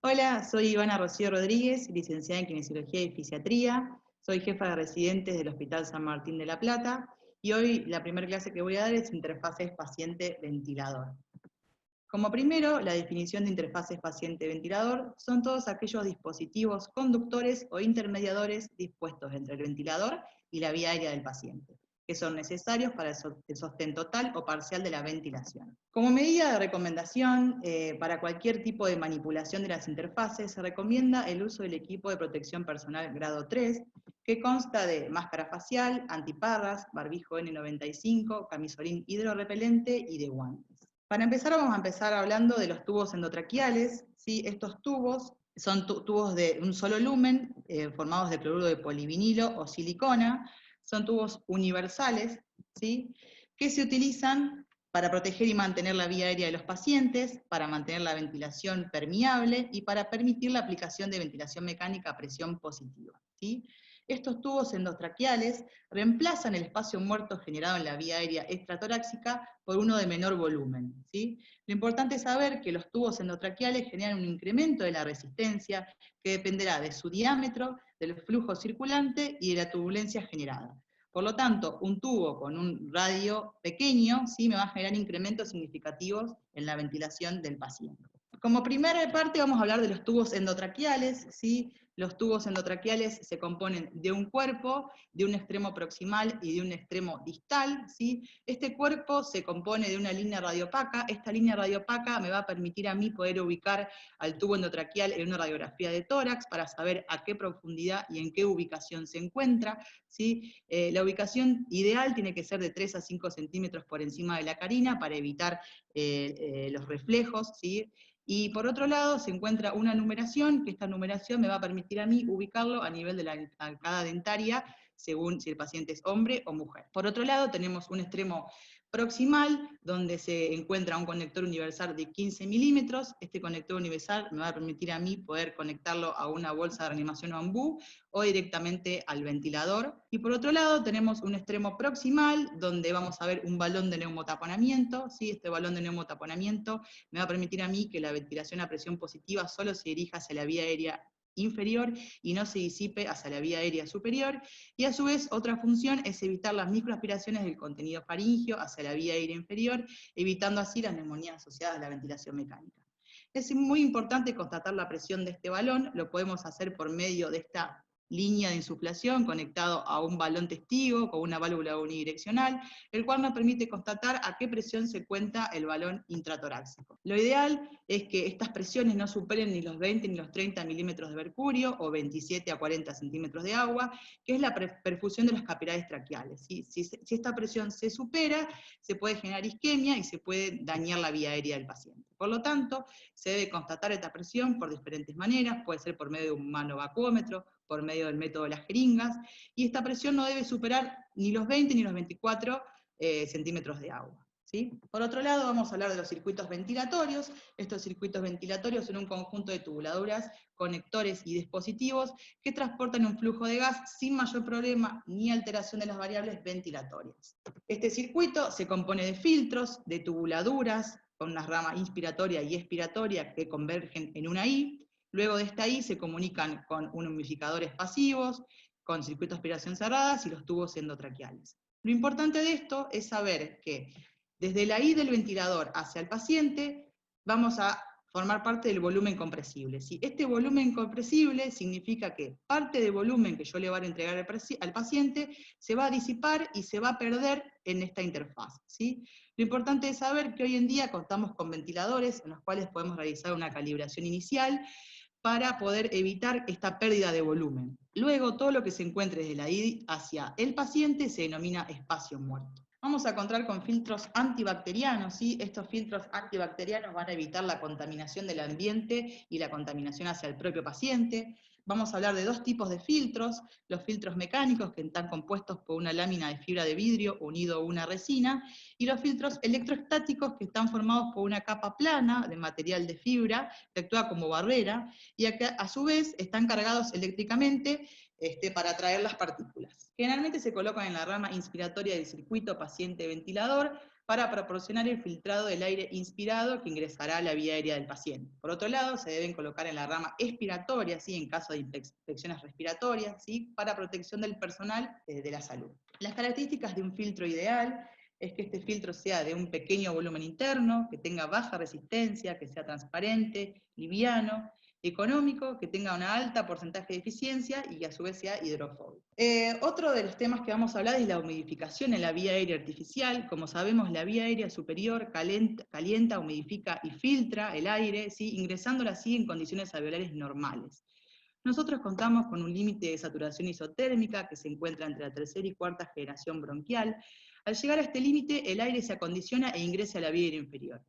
Hola, soy Ivana Rocío Rodríguez, licenciada en Kinesiología y Fisiatría. Soy jefa de residentes del Hospital San Martín de la Plata y hoy la primera clase que voy a dar es interfaces paciente-ventilador. Como primero, la definición de interfaces paciente-ventilador son todos aquellos dispositivos conductores o intermediadores dispuestos entre el ventilador y la vía aérea del paciente, que son necesarios para el sostén total o parcial de la ventilación. Como medida de recomendación, para cualquier tipo de manipulación de las interfaces, se recomienda el uso del equipo de protección personal grado 3, que consta de máscara facial, antiparras, barbijo N95, camisolín hidrorrepelente y de guantes. Para empezar, vamos a empezar hablando de los tubos endotraqueales, ¿sí? Estos tubos son tubos de un solo lumen, formados de cloruro de polivinilo o silicona, son tubos universales, ¿sí? Que se utilizan para proteger y mantener la vía aérea de los pacientes, para mantener la ventilación permeable y para permitir la aplicación de ventilación mecánica a presión positiva, ¿sí? Estos tubos endotraqueales reemplazan el espacio muerto generado en la vía aérea extratorácica por uno de menor volumen, ¿sí? Lo importante es saber que los tubos endotraqueales generan un incremento de la resistencia que dependerá de su diámetro, del flujo circulante y de la turbulencia generada. Por lo tanto, un tubo con un radio pequeño, ¿sí?, me va a generar incrementos significativos en la ventilación del paciente. Como primera parte vamos a hablar de los tubos endotraqueales, ¿sí? Los tubos endotraqueales se componen de un cuerpo, de un extremo proximal y de un extremo distal, ¿sí? Este cuerpo se compone de una línea radiopaca. Esta línea radiopaca me va a permitir a mí poder ubicar al tubo endotraqueal en una radiografía de tórax para saber a qué profundidad y en qué ubicación se encuentra, ¿sí? La ubicación ideal tiene que ser de 3 a 5 centímetros por encima de la carina para evitar los reflejos, ¿sí? Y por otro lado se encuentra una numeración, que esta numeración me va a permitir a mí ubicarlo a nivel de la arcada dentaria, según si el paciente es hombre o mujer. Por otro lado tenemos un extremo proximal, donde se encuentra un conector universal de 15 milímetros. Este conector universal me va a permitir a mí poder conectarlo a una bolsa de reanimación bambú o directamente al ventilador. Y por otro lado tenemos un extremo proximal, donde vamos a ver un balón de neumotaponamiento, ¿sí? Este balón de neumotaponamiento me va a permitir a mí que la ventilación a presión positiva solo se dirija hacia la vía aérea inferior y no se disipe hacia la vía aérea superior, y a su vez otra función es evitar las microaspiraciones del contenido faríngeo hacia la vía aérea inferior, evitando así las neumonías asociadas a la ventilación mecánica. Es muy importante constatar la presión de este balón, lo podemos hacer por medio de esta línea de insuflación conectado a un balón testigo con una válvula unidireccional, el cual nos permite constatar a qué presión se cuenta el balón intratorácico. Lo ideal es que estas presiones no superen ni los 20 ni los 30 milímetros de mercurio o 27 a 40 centímetros de agua, que es la perfusión de los capilares traqueales. ¿Sí? Si esta presión se supera, se puede generar isquemia y se puede dañar la vía aérea del paciente. Por lo tanto, se debe constatar esta presión por diferentes maneras, puede ser por medio de un manovacúmetro, por medio del método de las jeringas, y esta presión no debe superar ni los 20 ni los 24 centímetros de agua, ¿sí? Por otro lado, vamos a hablar de los circuitos ventilatorios. Estos circuitos ventilatorios son un conjunto de tubuladuras, conectores y dispositivos que transportan un flujo de gas sin mayor problema ni alteración de las variables ventilatorias. Este circuito se compone de filtros, de tubuladuras, con una rama inspiratoria y expiratoria que convergen en una I. Luego de esta I se comunican con humidificadores pasivos, con circuitos de aspiración cerradas y los tubos endotraqueales. Lo importante de esto es saber que desde la I del ventilador hacia el paciente vamos a formar parte del volumen compresible, ¿sí? Este volumen compresible significa que parte del volumen que yo le voy a entregar al paciente se va a disipar y se va a perder en esta interfaz, ¿sí? Lo importante es saber que hoy en día contamos con ventiladores en los cuales podemos realizar una calibración inicial para poder evitar esta pérdida de volumen. Luego, todo lo que se encuentre desde la I hacia el paciente se denomina espacio muerto. Vamos a contar con filtros antibacterianos, ¿sí? Estos filtros antibacterianos van a evitar la contaminación del ambiente y la contaminación hacia el propio paciente. Vamos a hablar de dos tipos de filtros: los filtros mecánicos, que están compuestos por una lámina de fibra de vidrio unido a una resina, y los filtros electrostáticos, que están formados por una capa plana de material de fibra que actúa como barrera, y que a su vez están cargados eléctricamente para atraer las partículas. Generalmente se colocan en la rama inspiratoria del circuito paciente-ventilador para proporcionar el filtrado del aire inspirado que ingresará a la vía aérea del paciente. Por otro lado, se deben colocar en la rama expiratoria, ¿sí?, en caso de infecciones respiratorias, ¿sí?, para protección del personal de la salud. Las características de un filtro ideal es que este filtro sea de un pequeño volumen interno, que tenga baja resistencia, que sea transparente, liviano, económico, que tenga un alto porcentaje de eficiencia y que a su vez sea hidrofóbico. Otro de los temas que vamos a hablar es la humidificación en la vía aérea artificial. Como sabemos, la vía aérea superior calienta, humidifica y filtra el aire, ¿sí?, ingresándolo así en condiciones alveolares normales. Nosotros contamos con un límite de saturación isotérmica que se encuentra entre la tercera y cuarta generación bronquial. Al llegar a este límite, el aire se acondiciona e ingresa a la vía aérea inferior.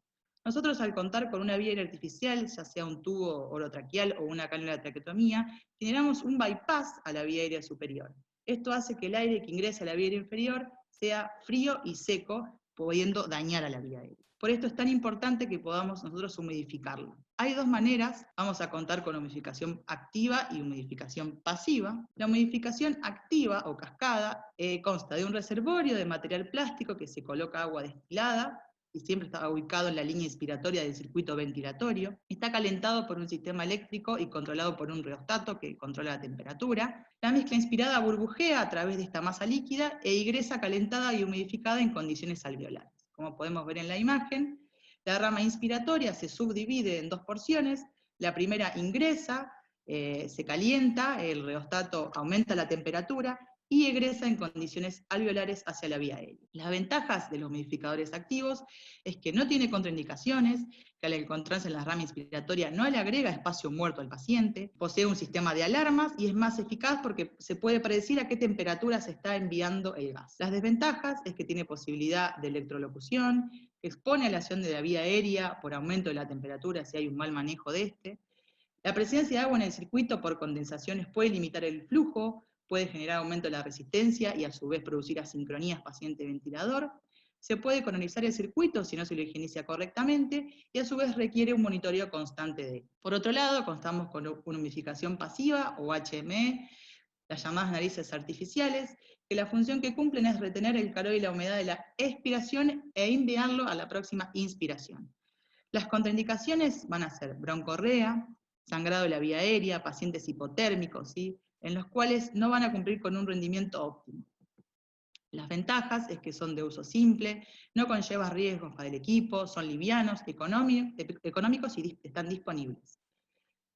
Nosotros, al contar con una vía aérea artificial, ya sea un tubo orotraqueal o una cánula de traqueotomía, generamos un bypass a la vía aérea superior. Esto hace que el aire que ingresa a la vía aérea inferior sea frío y seco, pudiendo dañar a la vía aérea. Por esto es tan importante que podamos nosotros humidificarlo. Hay dos maneras, vamos a contar con humidificación activa y humidificación pasiva. La humidificación activa o cascada consta de un reservorio de material plástico que se coloca agua destilada, y siempre está ubicado en la línea inspiratoria del circuito ventilatorio. Está calentado por un sistema eléctrico y controlado por un rheostato que controla la temperatura. La mezcla inspirada burbujea a través de esta masa líquida e ingresa calentada y humidificada en condiciones alveolares. Como podemos ver en la imagen, la rama inspiratoria se subdivide en dos porciones. La primera ingresa, se calienta, el rheostato aumenta la temperatura y egresa en condiciones alveolares hacia la vía aérea. Las ventajas de los humidificadores activos es que no tiene contraindicaciones, que al encontrarse en la rama inspiratoria no le agrega espacio muerto al paciente, posee un sistema de alarmas y es más eficaz porque se puede predecir a qué temperatura se está enviando el gas. Las desventajas es que tiene posibilidad de electrolocución, que expone a la acción de la vía aérea por aumento de la temperatura si hay un mal manejo de este. La presencia de agua en el circuito por condensaciones puede limitar el flujo, puede generar aumento de la resistencia y a su vez producir asincronías paciente-ventilador. Se puede colonizar el circuito si no se lo higieniza correctamente y a su vez requiere un monitoreo constante de él. Por otro lado, contamos con una humidificación pasiva o HME, las llamadas narices artificiales, que la función que cumplen es retener el calor y la humedad de la expiración e enviarlo a la próxima inspiración. Las contraindicaciones van a ser broncorrea, sangrado de la vía aérea, pacientes hipotérmicos, ¿sí?, en los cuales no van a cumplir con un rendimiento óptimo. Las ventajas es que son de uso simple, no conlleva riesgos para el equipo, son livianos, económicos y están disponibles.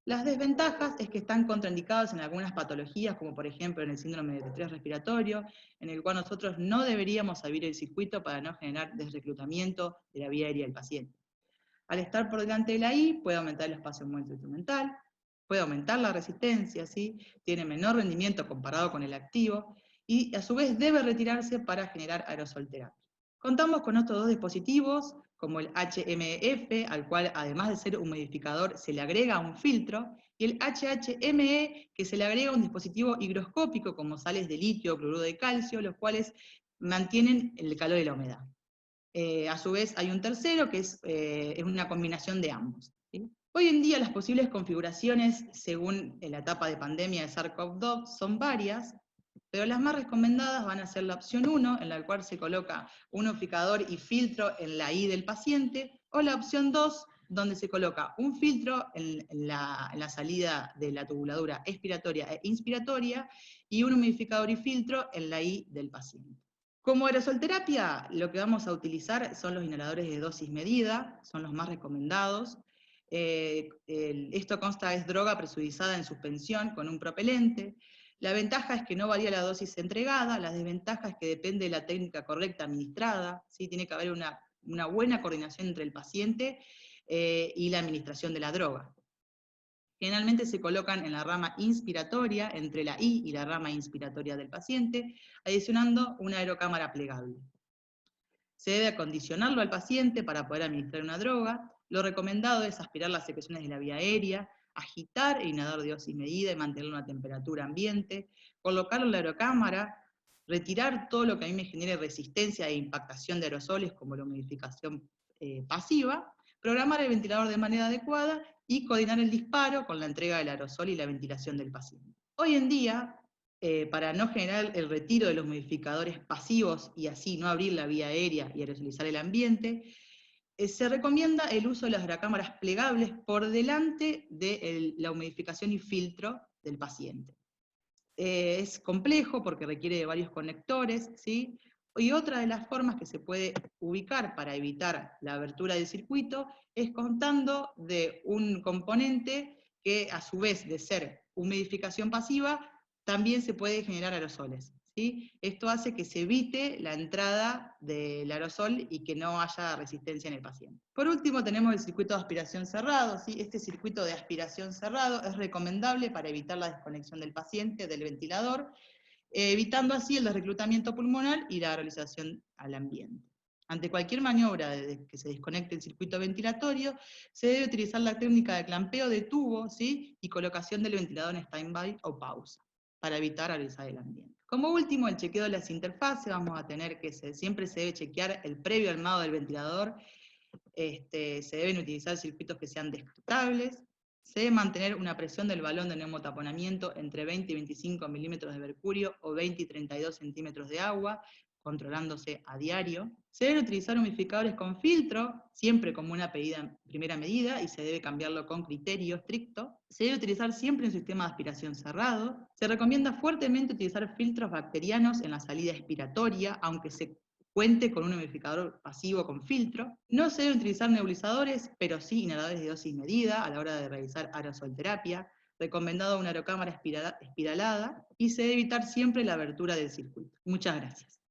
Las desventajas es que están contraindicados en algunas patologías, como por ejemplo en el síndrome de estrés respiratorio, en el cual nosotros no deberíamos abrir el circuito para no generar desreclutamiento de la vía aérea del paciente. Al estar por delante de la I, puede aumentar el espacio muerto instrumental, puede aumentar la resistencia, ¿sí?, tiene menor rendimiento comparado con el activo, y a su vez debe retirarse para generar aerosol terapia. Contamos con estos dos dispositivos, como el HMF, al cual además de ser un humidificador se le agrega un filtro, y el HHME, que se le agrega un dispositivo higroscópico como sales de litio o cloruro de calcio, los cuales mantienen el calor y la humedad. A su vez hay un tercero que es una combinación de ambos, ¿sí? Hoy en día las posibles configuraciones, según la etapa de pandemia de SARS-CoV-2, son varias, pero las más recomendadas van a ser la opción 1, en la cual se coloca un humidificador y filtro en la I del paciente, o la opción 2, donde se coloca un filtro en la salida de la tubuladura expiratoria e inspiratoria, y un humidificador y filtro en la I del paciente. Como aerosolterapia, lo que vamos a utilizar son los inhaladores de dosis medida, son los más recomendados. Esto consta es droga presurizada en suspensión con un propelente. La ventaja es que no varía la dosis entregada, la desventaja es que depende de la técnica correcta administrada, ¿sí? Tiene que haber una buena coordinación entre el paciente y la administración de la droga. Generalmente se colocan en la rama inspiratoria, entre la I y la rama inspiratoria del paciente, adicionando una aerocámara plegable. Se debe acondicionarlo al paciente para poder administrar una droga. Lo recomendado es aspirar las secreciones de la vía aérea, agitar e inhalar de dosis medida y mantener una temperatura ambiente, colocarlo en la aerocámara, retirar todo lo que a mí me genere resistencia e impactación de aerosoles, como la humidificación pasiva, programar el ventilador de manera adecuada y coordinar el disparo con la entrega del aerosol y la ventilación del paciente. Hoy en día, para no generar el retiro de los humidificadores pasivos y así no abrir la vía aérea y aerosolizar el ambiente, se recomienda el uso de las hidrocámaras plegables por delante de la humidificación y filtro del paciente. Es complejo porque requiere de varios conectores, ¿sí? Y otra de las formas que se puede ubicar para evitar la abertura del circuito es contando de un componente que, a su vez de ser humidificación pasiva, también se puede generar aerosoles, ¿sí? Esto hace que se evite la entrada del aerosol y que no haya resistencia en el paciente. Por último, tenemos el circuito de aspiración cerrado, ¿sí? Este circuito de aspiración cerrado es recomendable para evitar la desconexión del paciente del ventilador, evitando así el reclutamiento pulmonar y la aerolización al ambiente. Ante cualquier maniobra de que se desconecte el circuito ventilatorio, se debe utilizar la técnica de clampeo de tubo, ¿sí? Y colocación del ventilador en stand-by o pausa, para evitar aerolizar el ambiente. Como último, el chequeo de las interfaces, vamos a tener que siempre se debe chequear el previo armado del ventilador, se deben utilizar circuitos que sean descartables, se debe mantener una presión del balón de neumotaponamiento entre 20 y 25 milímetros de mercurio o 20 y 32 centímetros de agua, controlándose a diario. Se deben utilizar humidificadores con filtro, siempre como una primera medida, y se debe cambiarlo con criterio estricto. Se debe utilizar siempre un sistema de aspiración cerrado. Se recomienda fuertemente utilizar filtros bacterianos en la salida expiratoria, aunque se cuente con un humidificador pasivo con filtro. No se deben utilizar nebulizadores, pero sí inhaladores de dosis medida a la hora de realizar aerosolterapia. Recomendado una aerocámara espiralada y se debe evitar siempre la abertura del circuito. Muchas gracias.